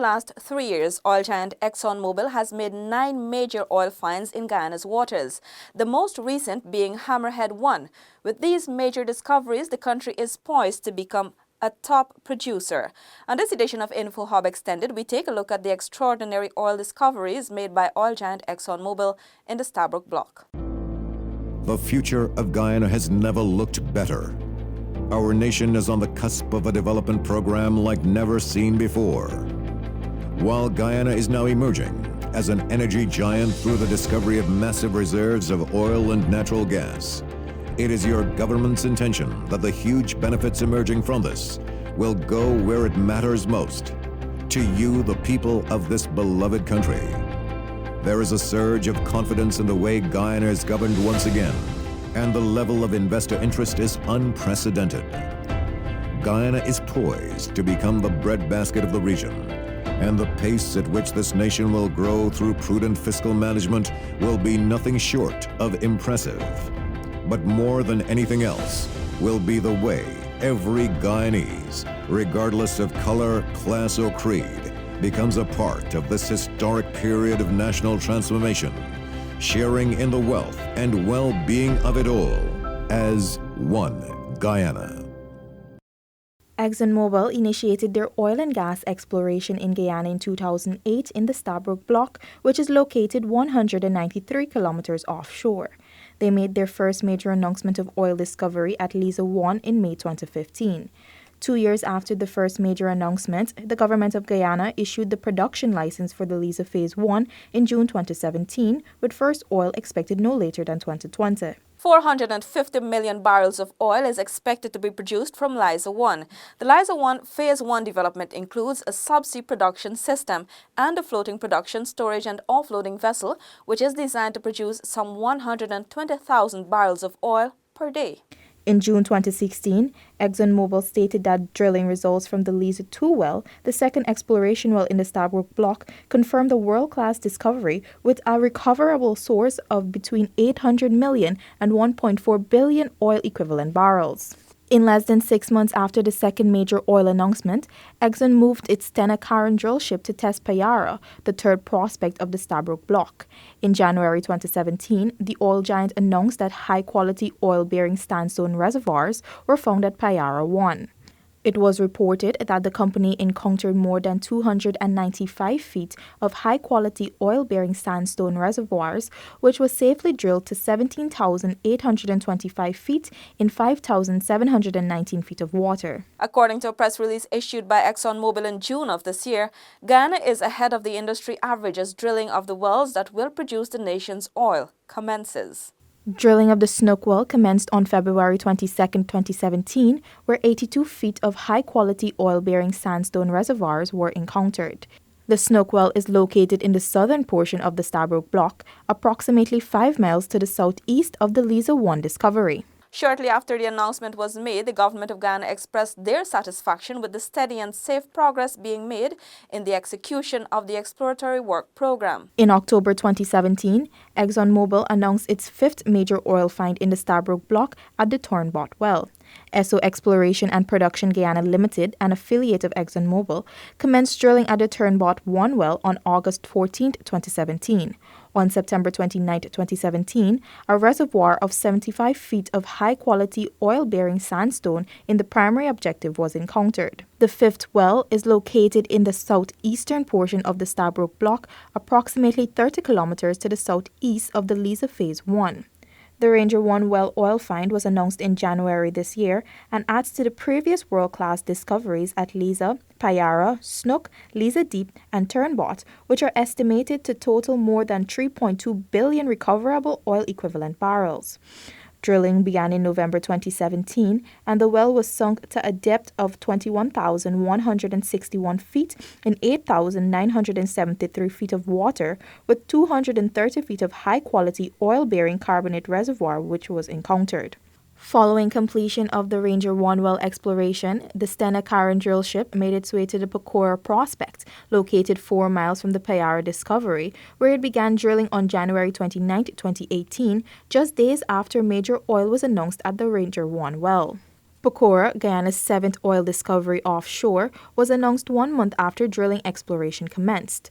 last 3 years, oil giant ExxonMobil has made 9 major oil finds in Guyana's waters, the most recent being Hammerhead-1. With these major discoveries, the country is poised to become a top producer. On this edition of Info Hub Extended, we take a look at the extraordinary oil discoveries made by oil giant ExxonMobil in the Stabroek Block. The future of Guyana has never looked better. Our nation is on the cusp of a development program like never seen before. While Guyana is now emerging as an energy giant through the discovery of massive reserves of oil and natural gas, it is your government's intention that the huge benefits emerging from this will go where it matters most, to you, the people of this beloved country. There is a surge of confidence in the way Guyana is governed once again, and the level of investor interest is unprecedented. Guyana is poised to become the breadbasket of the region, and the pace at which this nation will grow through prudent fiscal management will be nothing short of impressive. But more than anything else will be the way every Guyanese, regardless of color, class, or creed, becomes a part of this historic period of national transformation, sharing in the wealth and well-being of it all as one Guyana. ExxonMobil initiated their oil and gas exploration in Guyana in 2008 in the Stabroek Block, which is located 193 kilometers offshore. They made their first major announcement of oil discovery at Liza-1 in May 2015. 2 years after the first major announcement, the government of Guyana issued the production license for the Liza Phase 1 in June 2017, with first oil expected no later than 2020. 450 million barrels of oil is expected to be produced from Liza-1. The Liza-1 Phase 1 development includes a subsea production system and a floating production, storage and offloading vessel, which is designed to produce some 120,000 barrels of oil per day. In June 2016, ExxonMobil stated that drilling results from the Liza-2 well, the second exploration well in the Stabroek Block, confirmed a world-class discovery with a recoverable source of between 800 million and 1.4 billion oil equivalent barrels. In less than 6 months after the second major oil announcement, Exxon moved its Stena Carron drill ship to test Payara, the third prospect of the Stabroek Block. In January 2017, the oil giant announced that high-quality oil-bearing sandstone reservoirs were found at Payara-1. It was reported that the company encountered more than 295 feet of high-quality oil-bearing sandstone reservoirs, which was safely drilled to 17,825 feet in 5,719 feet of water. According to a press release issued by ExxonMobil in June of this year, Guyana is ahead of the industry average as drilling of the wells that will produce the nation's oil commences. Drilling of the Snook well commenced on February 22, 2017, where 82 feet of high-quality oil-bearing sandstone reservoirs were encountered. The Snook well is located in the southern portion of the Stabroek Block, approximately 5 miles to the southeast of the Liza-1 discovery. Shortly after the announcement was made, the government of Guyana expressed their satisfaction with the steady and safe progress being made in the execution of the exploratory work program. In October 2017, ExxonMobil announced its fifth major oil find in the Stabroek Block at the Turnbot well. Esso Exploration and Production Guyana Limited, an affiliate of ExxonMobil, commenced drilling at the Turnbot 1 well on August 14, 2017. On September 29, 2017, a reservoir of 75 feet of high-quality oil-bearing sandstone in the primary objective was encountered. The fifth well is located in the southeastern portion of the Stabroek Block, approximately 30 kilometers to the southeast of the Liza Phase 1. The Ranger 1 well oil find was announced in January this year and adds to the previous world-class discoveries at Liza, Payara, Snook, Liza Deep, and Turnbot, which are estimated to total more than 3.2 billion recoverable oil equivalent barrels. Drilling began in November 2017, and the well was sunk to a depth of 21,161 feet in 8,973 feet of water, with 230 feet of high-quality oil-bearing carbonate reservoir which was encountered. Following completion of the Ranger 1 well exploration, the Stena Carron drill ship made its way to the Pacora prospect, located 4 miles from the Payara discovery, where it began drilling on January 29, 2018, just days after major oil was announced at the Ranger 1 well. Pecora, Guyana's seventh oil discovery offshore, was announced 1 month after drilling exploration commenced.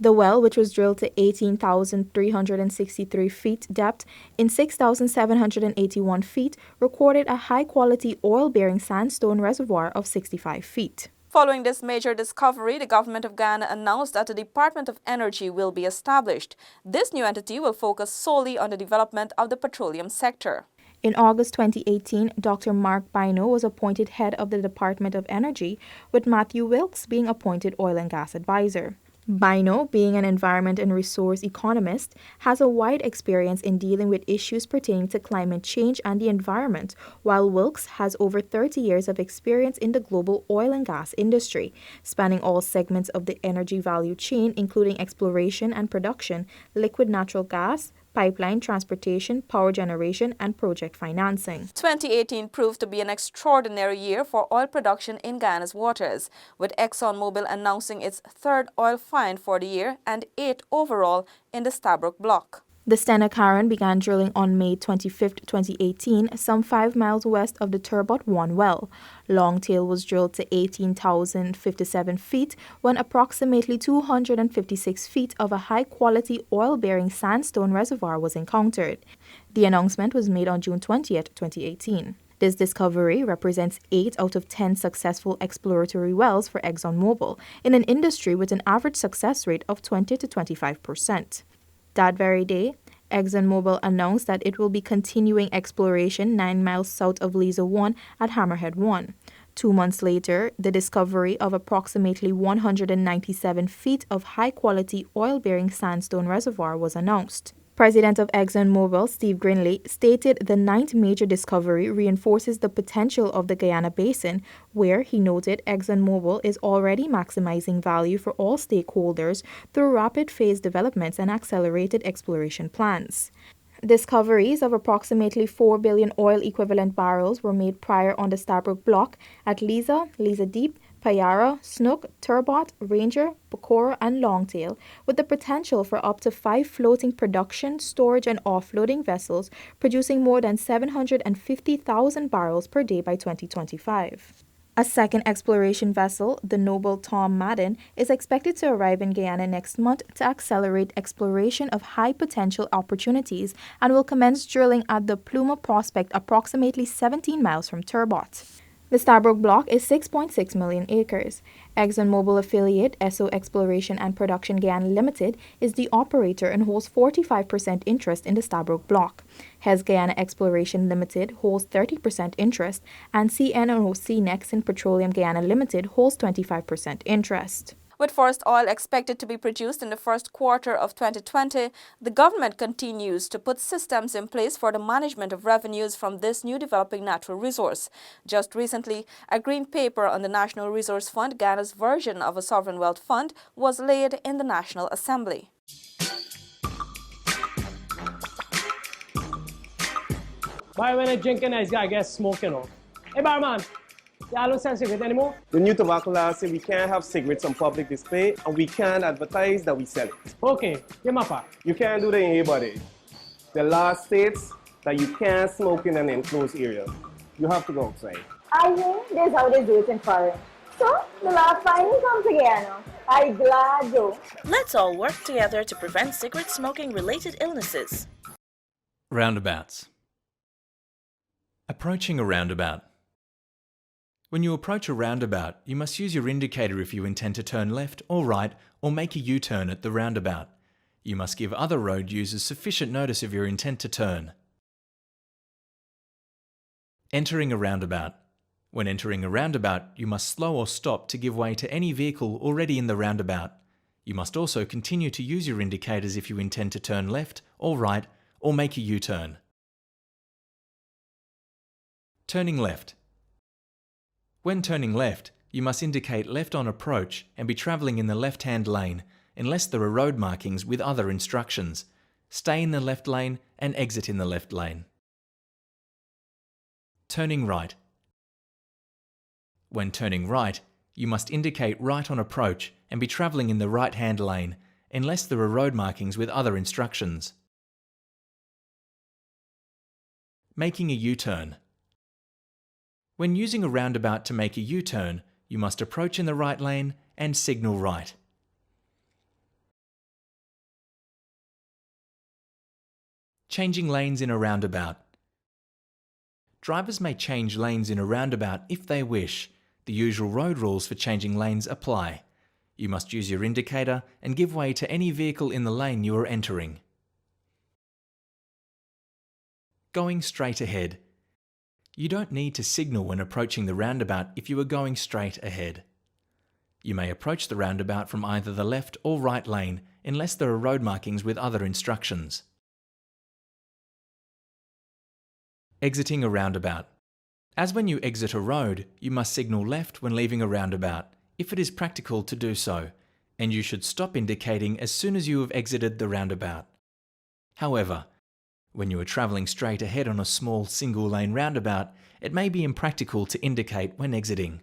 The well, which was drilled to 18,363 feet depth in 6,781 feet, recorded a high-quality oil-bearing sandstone reservoir of 65 feet. Following this major discovery, the government of Guyana announced that the Department of Energy will be established. This new entity will focus solely on the development of the petroleum sector. In August 2018, Dr. Mark Bino was appointed head of the Department of Energy, with Matthew Wilkes being appointed oil and gas advisor. Bino, being an environment and resource economist, has a wide experience in dealing with issues pertaining to climate change and the environment, while Wilkes has over 30 years of experience in the global oil and gas industry, spanning all segments of the energy value chain, including exploration and production, liquid natural gas, pipeline, transportation, power generation, and project financing. 2018 proved to be an extraordinary year for oil production in Guyana's waters, with ExxonMobil announcing its third oil find for the year and 8th overall in the Stabroek Block. The Stena Carron began drilling on May 25, 2018, some 5 miles west of the Turbot-1 well. Longtail was drilled to 18,057 feet when approximately 256 feet of a high-quality oil-bearing sandstone reservoir was encountered. The announcement was made on June 20, 2018. This discovery represents 8 out of 10 successful exploratory wells for ExxonMobil in an industry with an average success rate of 20 to 25%. That very day, ExxonMobil announced that it will be continuing exploration 9 miles south of Liza-1 at Hammerhead-1. 2 months later, the discovery of approximately 197 feet of high-quality oil-bearing sandstone reservoir was announced. President of ExxonMobil, Steve Grinley, stated the 9th major discovery reinforces the potential of the Guyana Basin, where, he noted, ExxonMobil is already maximizing value for all stakeholders through rapid phase developments and accelerated exploration plans. Discoveries of approximately 4 billion oil equivalent barrels were made prior on the Stabroek Block at Liza, Liza Deep, Payara, Snook, Turbot, Ranger, Pecora, and Longtail, with the potential for up to 5 floating production, storage, and offloading vessels producing more than 750,000 barrels per day by 2025. A second exploration vessel, the Noble Tom Madden, is expected to arrive in Guyana next month to accelerate exploration of high-potential opportunities and will commence drilling at the Pluma prospect approximately 17 miles from Turbot. The Stabroek Block is 6.6 million acres. ExxonMobil affiliate Esso Exploration and Production Guyana Limited is the operator and holds 45% interest in the Stabroek Block. Hess Guyana Exploration Limited holds 30% interest, and CNOC Nexen Petroleum Guyana Limited holds 25% interest. With first oil expected to be produced in the first quarter of 2020, the government continues to put systems in place for the management of revenues from this new developing natural resource. Just recently, a green paper on the National Resource Fund, Guyana's version of a sovereign wealth fund, was laid in the National Assembly. Why when I drink a nice guy, I get smoking on? Hey barman, y'all don't sell cigarettes anymore? The new tobacco law says we can't have cigarettes on public display and we can't advertise that we sell it. Okay, give me a pack. You can't do that in here, buddy. The law states that you can't smoke in an enclosed area. You have to go outside. I think that's how they do it in foreign. So, the last finally comes again. I'm glad though. Let's all work together to prevent cigarette smoking related illnesses. Roundabouts. Approaching a roundabout. When you approach a roundabout, you must use your indicator if you intend to turn left or right or make a U-turn at the roundabout. You must give other road users sufficient notice of your intent to turn. Entering a roundabout. When entering a roundabout, you must slow or stop to give way to any vehicle already in the roundabout. You must also continue to use your indicators if you intend to turn left or right or make a U-turn. Turning left. When turning left, you must indicate left on approach and be travelling in the left-hand lane unless there are road markings with other instructions. Stay in the left lane and exit in the left lane. Turning right. When turning right, you must indicate right on approach and be travelling in the right-hand lane unless there are road markings with other instructions. Making a U-turn. When using a roundabout to make a U-turn, you must approach in the right lane and signal right. Changing lanes in a roundabout. Drivers may change lanes in a roundabout if they wish. The usual road rules for changing lanes apply. You must use your indicator and give way to any vehicle in the lane you are entering. Going straight ahead. You don't need to signal when approaching the roundabout if you are going straight ahead. You may approach the roundabout from either the left or right lane unless there are road markings with other instructions. Exiting a roundabout. As when you exit a road, you must signal left when leaving a roundabout, if it is practical to do so, and you should stop indicating as soon as you have exited the roundabout. However, when you are travelling straight ahead on a small single-lane roundabout, it may be impractical to indicate when exiting.